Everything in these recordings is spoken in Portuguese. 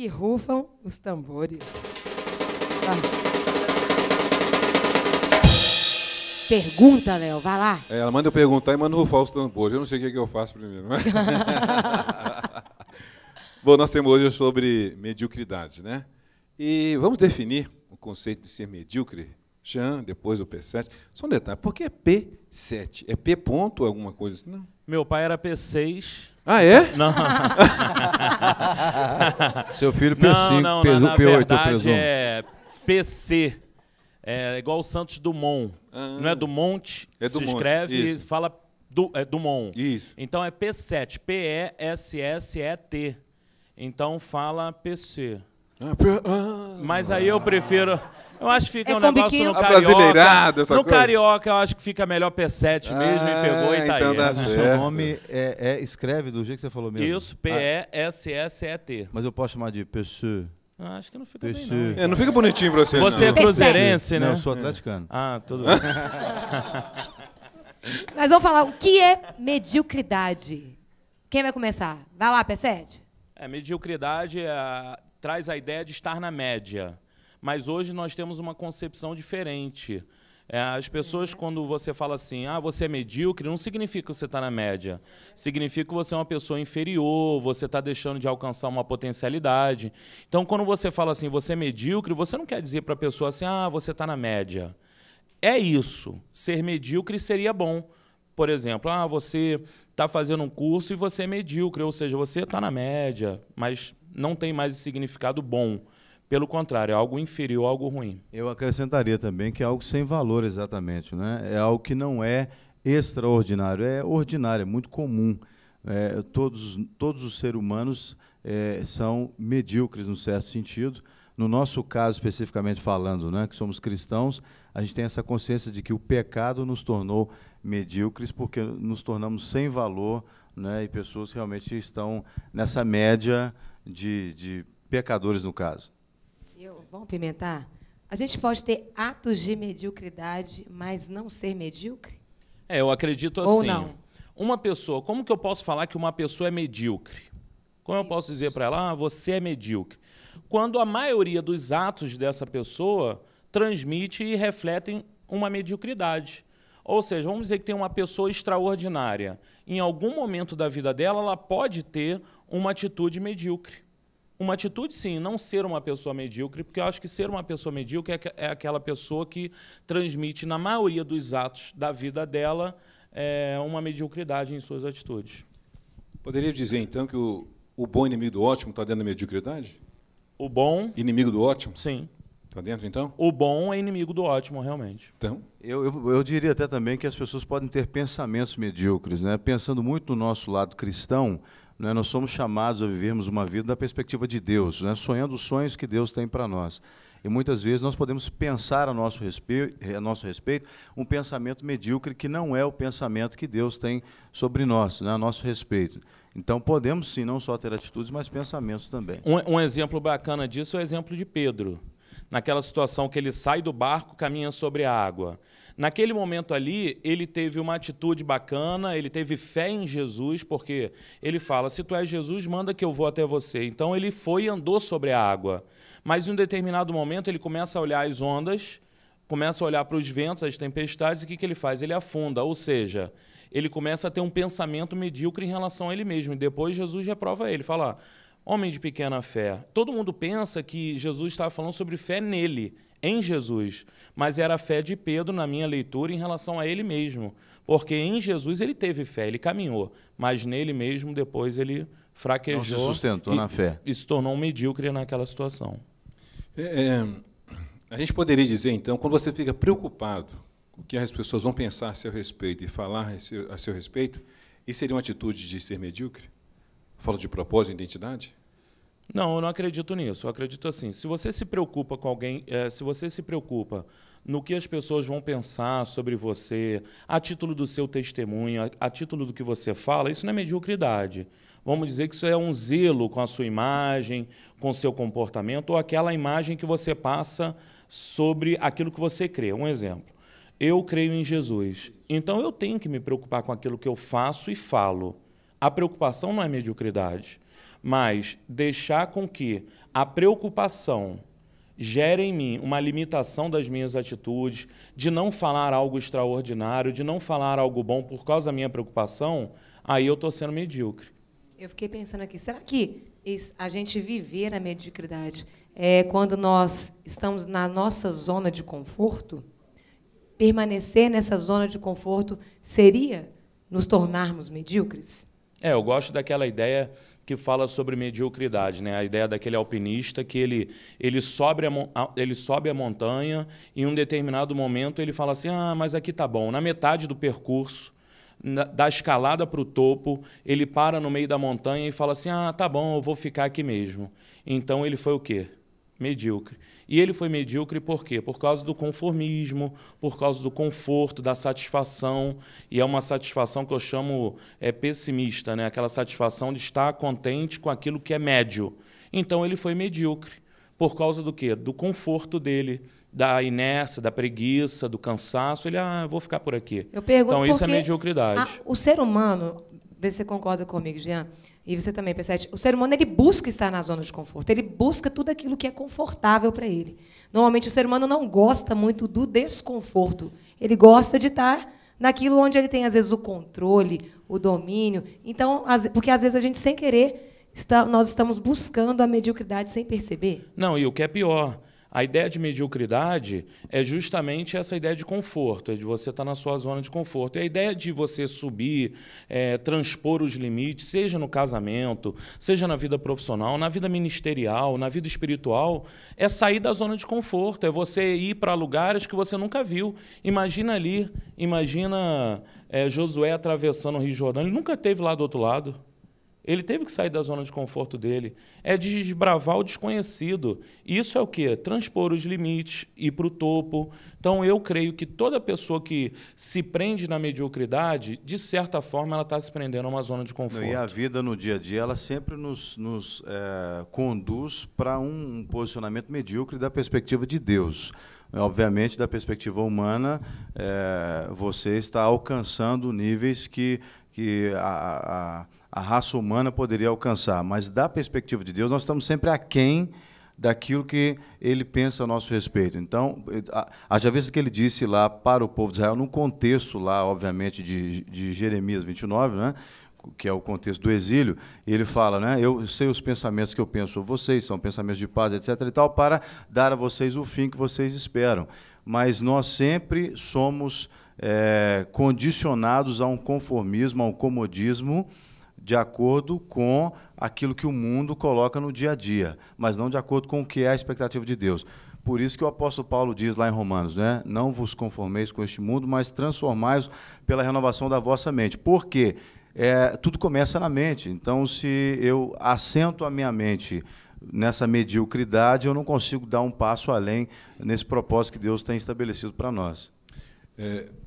que rufam os tambores. Pergunta, Léo, vai lá. Ela manda eu perguntar e manda rufar os tambores. Eu não sei o que eu faço primeiro. Mas... Bom, nós temos hoje sobre mediocridade, né? E vamos definir o conceito de ser medíocre. Jean, depois o P7. Só um detalhe, por que é P7? É P ponto ou alguma coisa? Não. Meu pai era P6. Ah, é? Não. Seu filho P5, não, P8 na ou verdade P1? é PC. É igual o Santos Dumont. Não é Dumont, É se Dumont, escreve e isso. fala Dumont. Isso. Então é P7, P-E-S-S-E-T. Então fala PC. Mas aí eu prefiro... Eu acho que fica É um com negócio biquinho? no Abrasileirado, carioca. essa No coisa. carioca eu acho que fica melhor P7 mesmo e pegou e tá então aí. dá Mas o seu certo. nome escreve do jeito que você falou mesmo? Isso, P-E-S-S-E-T. Mas eu posso chamar de PC? Acho que não fica bem, PC. não. É, não fica bonitinho pra você, Você é não. cruzeirense, né? Não, eu sou atleticano. Ah, tudo bem. Nós vamos falar o que é mediocridade. Quem vai começar? Vai lá, P7. Mediocridade traz a ideia de estar na média. Mas hoje nós temos uma concepção diferente. As pessoas, quando você fala assim, você é medíocre, não significa que você está na média. Significa que você é uma pessoa inferior, você está deixando de alcançar uma potencialidade. Então, quando você fala assim, você é medíocre, você não quer dizer para a pessoa assim, você está na média. É isso. Ser medíocre seria bom. Por exemplo, você está fazendo um curso e você é medíocre, ou seja, você está na média, mas não tem mais esse significado bom. Pelo contrário, é algo inferior, algo ruim. Eu acrescentaria também que é algo sem valor exatamente, né? É algo que não é extraordinário, é ordinário, é muito comum. Todos os seres humanos são medíocres no certo sentido. No nosso caso, especificamente falando, né, que somos cristãos, a gente tem essa consciência de que o pecado nos tornou medíocres porque nos tornamos sem valor, né, e pessoas realmente estão nessa média de pecadores, no caso. Vamos pimentar? A gente pode ter atos de mediocridade, mas não ser medíocre? Eu acredito assim. Ou não? Uma pessoa, como que eu posso falar que uma pessoa é medíocre? Como eu posso dizer para ela, você é medíocre? Quando a maioria dos atos dessa pessoa transmite e refletem uma mediocridade. Ou seja, vamos dizer que tem uma pessoa extraordinária. Em algum momento da vida dela, ela pode ter uma atitude medíocre. Uma atitude, sim, não ser uma pessoa medíocre, porque eu acho que ser uma pessoa medíocre é aquela pessoa que transmite, na maioria dos atos da vida dela, uma mediocridade em suas atitudes. Poderia dizer, então, que o bom inimigo do ótimo está dentro da mediocridade? O bom... Inimigo do ótimo? Sim. Está dentro, então? O bom é inimigo do ótimo, realmente. Então? Eu diria até também que as pessoas podem ter pensamentos medíocres, né? Pensando muito no nosso lado cristão, né, nós somos chamados a vivermos uma vida da perspectiva de Deus, né, sonhando os sonhos que Deus tem para nós. E muitas vezes nós podemos pensar a nosso respeito um pensamento medíocre que não é o pensamento que Deus tem sobre nós, né, a nosso respeito. Então podemos sim não só ter atitudes, mas pensamentos também. Um exemplo bacana disso é o exemplo de Pedro. Naquela situação que ele sai do barco, caminha sobre a água. Naquele momento ali, ele teve uma atitude bacana, ele teve fé em Jesus, porque ele fala, se tu és Jesus, manda que eu vou até você. Então ele foi e andou sobre a água. Mas em um determinado momento ele começa a olhar as ondas, começa a olhar para os ventos, as tempestades, e o que ele faz? Ele afunda, ou seja, ele começa a ter um pensamento medíocre em relação a ele mesmo. E depois Jesus reprova ele, fala, homem de pequena fé. Todo mundo pensa que Jesus estava falando sobre fé nele, em Jesus, mas era a fé de Pedro, na minha leitura, em relação a ele mesmo, porque em Jesus ele teve fé, ele caminhou, mas nele mesmo depois ele fraquejou. Não se sustentou na fé. E se tornou um medíocre naquela situação. A gente poderia dizer, então, quando você fica preocupado com o que as pessoas vão pensar a seu respeito e falar a seu respeito, isso seria uma atitude de ser medíocre? Falta de propósito e identidade? Não, eu não acredito nisso. Eu acredito assim, se você se preocupa com alguém, se você se preocupa no que as pessoas vão pensar sobre você, a título do seu testemunho, a título do que você fala, isso não é mediocridade. Vamos dizer que isso é um zelo com a sua imagem, com o seu comportamento, ou aquela imagem que você passa sobre aquilo que você crê. Um exemplo, eu creio em Jesus, então eu tenho que me preocupar com aquilo que eu faço e falo. A preocupação não é mediocridade. mas deixar com que a preocupação gere em mim uma limitação das minhas atitudes, de não falar algo extraordinário, de não falar algo bom por causa da minha preocupação, aí eu estou sendo medíocre. Eu fiquei pensando aqui, será que a gente viver a mediocridade é quando nós estamos na nossa zona de conforto? Permanecer nessa zona de conforto seria nos tornarmos medíocres? Eu gosto daquela ideia que fala sobre mediocridade, né? A ideia daquele alpinista que ele sobe a montanha e em um determinado momento ele fala assim, mas aqui tá bom. Na metade do percurso, da escalada para o topo, ele para no meio da montanha e fala assim, tá bom, eu vou ficar aqui mesmo. Então ele foi o quê? Medíocre. E ele foi medíocre por quê? Por causa do conformismo, por causa do conforto, da satisfação, e é uma satisfação que eu chamo pessimista, né? Aquela satisfação de estar contente com aquilo que é médio. Então ele foi medíocre. Por causa do quê? Do conforto dele, da inércia, da preguiça, do cansaço. Ele, vou ficar por aqui. Eu pergunto então isso é mediocridade. O ser humano, vê se você concorda comigo, Jean, e você também, P7, o ser humano ele busca estar na zona de conforto, ele busca tudo aquilo que é confortável para ele. Normalmente, o ser humano não gosta muito do desconforto, ele gosta de estar naquilo onde ele tem, às vezes, o controle, o domínio. Então, porque, às vezes, a gente, sem querer, nós estamos buscando a mediocridade sem perceber. Não, e o que é pior, a ideia de mediocridade é justamente essa ideia de conforto, é de você estar na sua zona de conforto. E a ideia de você subir, transpor os limites, seja no casamento, seja na vida profissional, na vida ministerial, na vida espiritual, é sair da zona de conforto, é você ir para lugares que você nunca viu. Imagina Josué atravessando o Rio Jordão, ele nunca esteve lá do outro lado. Ele teve que sair da zona de conforto dele. É desbravar o desconhecido. Isso é o quê? Transpor os limites, ir para o topo. Então, eu creio que toda pessoa que se prende na mediocridade, de certa forma, ela está se prendendo a uma zona de conforto. E a vida no dia a dia, ela sempre nos conduz para um posicionamento medíocre da perspectiva de Deus. Obviamente, da perspectiva humana, você está alcançando níveis que a raça humana poderia alcançar, mas da perspectiva de Deus, nós estamos sempre aquém daquilo que Ele pensa a nosso respeito. Então, haja vista que Ele disse lá para o povo de Israel, num contexto lá, obviamente, de Jeremias 29, né, que é o contexto do exílio, ele fala, né, eu sei os pensamentos que eu penso a vocês, são pensamentos de paz, etc., e tal, para dar a vocês o fim que vocês esperam. Mas nós sempre somos condicionados a um conformismo, a um comodismo, de acordo com aquilo que o mundo coloca no dia a dia, mas não de acordo com o que é a expectativa de Deus. Por isso que o apóstolo Paulo diz lá em Romanos, né? Não vos conformeis com este mundo, mas transformai-os pela renovação da vossa mente. Por quê? Tudo começa na mente. Então, se eu assento a minha mente nessa mediocridade, eu não consigo dar um passo além nesse propósito que Deus tem estabelecido para nós.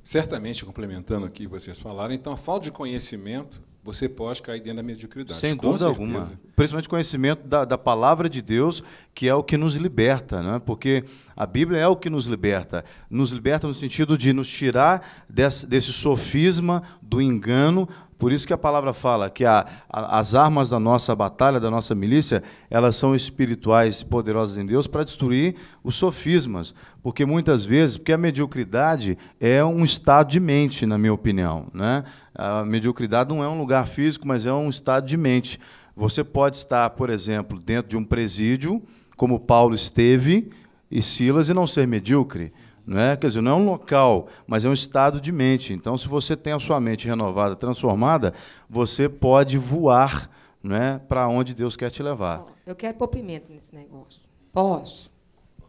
Certamente, complementando aqui o que vocês falaram, então, a falta de conhecimento, você pode cair dentro da mediocridade. Sem dúvida alguma. Principalmente conhecimento da palavra de Deus, que é o que nos liberta, né? Porque a Bíblia é o que nos liberta. Nos liberta no sentido de nos tirar desse sofisma, do engano. Por isso que a palavra fala que as armas da nossa batalha, da nossa milícia, elas são espirituais e poderosas em Deus para destruir os sofismas. Porque muitas vezes, porque a mediocridade é um estado de mente, na minha opinião, né? A mediocridade não é um lugar físico, mas é um estado de mente. Você pode estar, por exemplo, dentro de um presídio, como Paulo esteve, e Silas, e não ser medíocre. Não é? Quer dizer, não é um local, mas é um estado de mente. Então, se você tem a sua mente renovada, transformada, você pode voar, não é, para onde Deus quer te levar. Eu quero pôr pimenta nesse negócio. Posso?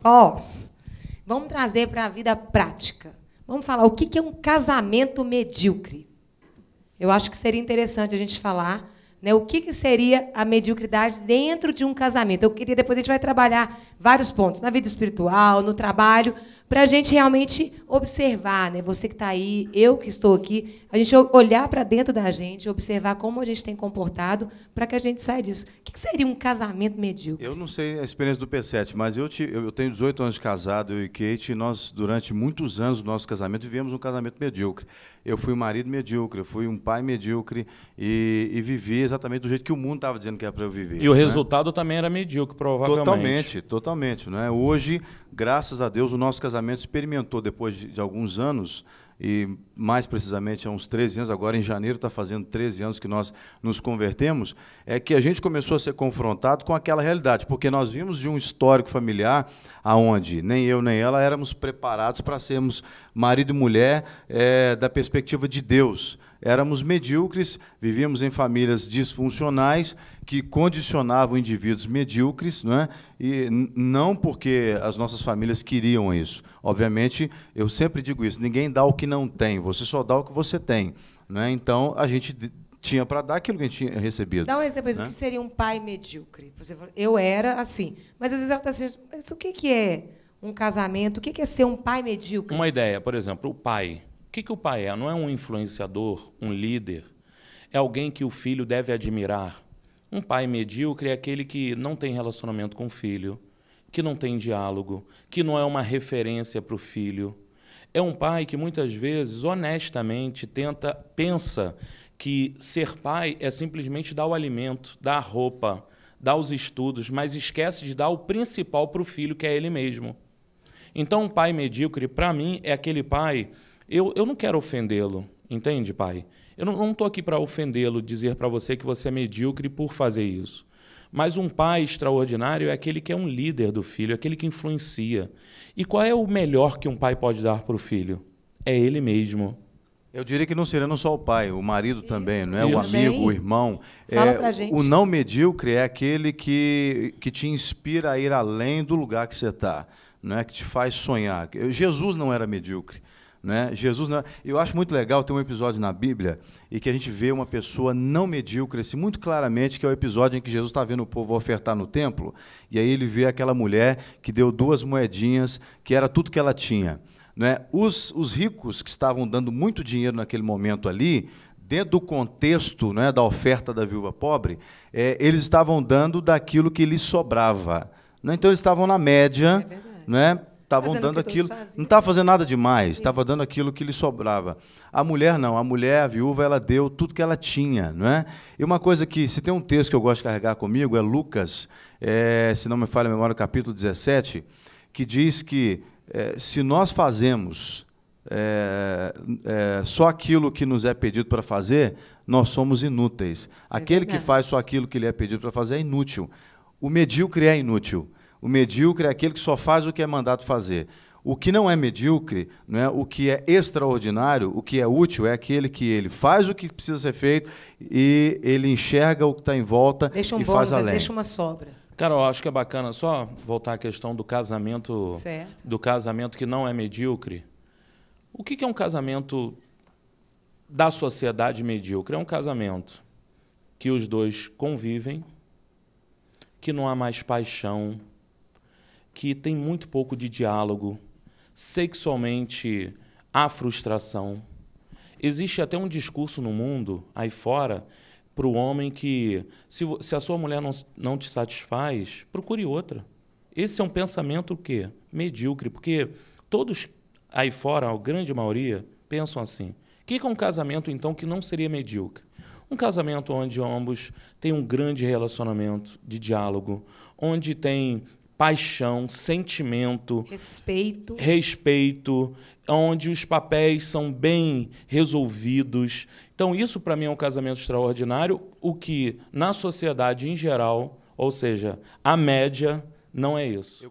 Posso. Vamos trazer para a vida prática. Vamos falar o que é um casamento medíocre. Eu acho que seria interessante a gente falar, né, o que seria a mediocridade dentro de um casamento. Depois a gente vai trabalhar vários pontos, na vida espiritual, no trabalho, para a gente realmente observar, né, você que está aí, eu que estou aqui, a gente olhar para dentro da gente, observar como a gente tem comportado, para que a gente saia disso. O que seria um casamento medíocre? Eu não sei a experiência do P7, mas eu tenho 18 anos de casado, eu e Kate, e nós, durante muitos anos do nosso casamento, vivemos um casamento medíocre. Eu fui um marido medíocre, eu fui um pai medíocre, e vivi exatamente do jeito que o mundo estava dizendo que era para eu viver. E o resultado também era medíocre, provavelmente. Totalmente. Né? Hoje, graças a Deus, o nosso casamento experimentou, depois de alguns anos, e mais precisamente há uns 13 anos, agora em janeiro está fazendo 13 anos que nós nos convertemos, é que a gente começou a ser confrontado com aquela realidade, porque nós vimos de um histórico familiar aonde nem eu nem ela éramos preparados para sermos marido e mulher da perspectiva de Deus. Éramos medíocres, vivíamos em famílias disfuncionais que condicionavam indivíduos medíocres, não é? E não porque as nossas famílias queriam isso. Obviamente, eu sempre digo isso, ninguém dá o que não tem, você só dá o que você tem. Não é? Então, a gente tinha para dar aquilo que a gente tinha recebido. Dá um exemplo do que seria um pai medíocre. Você falou, eu era assim, mas às vezes ela está assim, mas o que é um casamento? O que é ser um pai medíocre? Uma ideia, por exemplo, o pai. O que o pai é? Não é um influenciador, um líder. É alguém que o filho deve admirar. Um pai medíocre é aquele que não tem relacionamento com o filho, que não tem diálogo, que não é uma referência para o filho. É um pai que, muitas vezes, honestamente, pensa que ser pai é simplesmente dar o alimento, dar a roupa, dar os estudos, mas esquece de dar o principal para o filho, que é ele mesmo. Então, um pai medíocre, para mim, é aquele pai... Eu não quero ofendê-lo, entende, pai? Eu não estou aqui para ofendê-lo, dizer para você que você é medíocre por fazer isso. Mas um pai extraordinário é aquele que é um líder do filho, é aquele que influencia. E qual é o melhor que um pai pode dar para o filho? É ele mesmo. Eu diria que não seria não só o pai, o marido também, não é? Isso. O amigo, o irmão. Fala pra gente. O não medíocre é aquele que te inspira a ir além do lugar que você está, não é? Que te faz sonhar. Jesus não era medíocre. Né? Jesus não... Eu acho muito legal, tem um episódio na Bíblia em que a gente vê uma pessoa não medíocre, assim, muito claramente, que é o episódio em que Jesus está vendo o povo ofertar no templo, e aí ele vê aquela mulher que deu 2 moedinhas, que era tudo que ela tinha. Né? Os ricos que estavam dando muito dinheiro naquele momento ali, dentro do contexto, né, da oferta da viúva pobre, eles estavam dando daquilo que lhes sobrava. Né? Então eles estavam na média, né? Estavam dando aquilo, não estava fazendo nada demais, estava dando aquilo que lhe sobrava. A mulher não, a viúva, ela deu tudo que ela tinha, não é? E uma coisa que, se tem um texto que eu gosto de carregar comigo, é Lucas, se não me falha a memória, capítulo 17, que diz que se nós fazemos só aquilo que nos é pedido para fazer, nós somos inúteis. Aquele que faz só aquilo que lhe é pedido para fazer é inútil. O medíocre é inútil. O medíocre é aquele que só faz o que é mandado fazer. O que não é medíocre, não é? O que é extraordinário, o que é útil, é aquele que ele faz o que precisa ser feito e ele enxerga o que está em volta e faz além. Deixa uma sobra. Cara, eu acho que é bacana só voltar à questão do casamento, do casamento que não é medíocre. O que é um casamento da sociedade medíocre? É um casamento que os dois convivem, que não há mais paixão, que tem muito pouco de diálogo, sexualmente há frustração. Existe até um discurso no mundo, aí fora, para o homem que, se a sua mulher não te satisfaz, procure outra. Esse é um pensamento o quê? Medíocre, porque todos aí fora, a grande maioria, pensam assim. O que é um casamento, então, que não seria medíocre? Um casamento onde ambos têm um grande relacionamento de diálogo, onde tem paixão, sentimento, respeito, onde os papéis são bem resolvidos. Então, isso, para mim, é um casamento extraordinário, o que, na sociedade em geral, ou seja, a média, não é isso.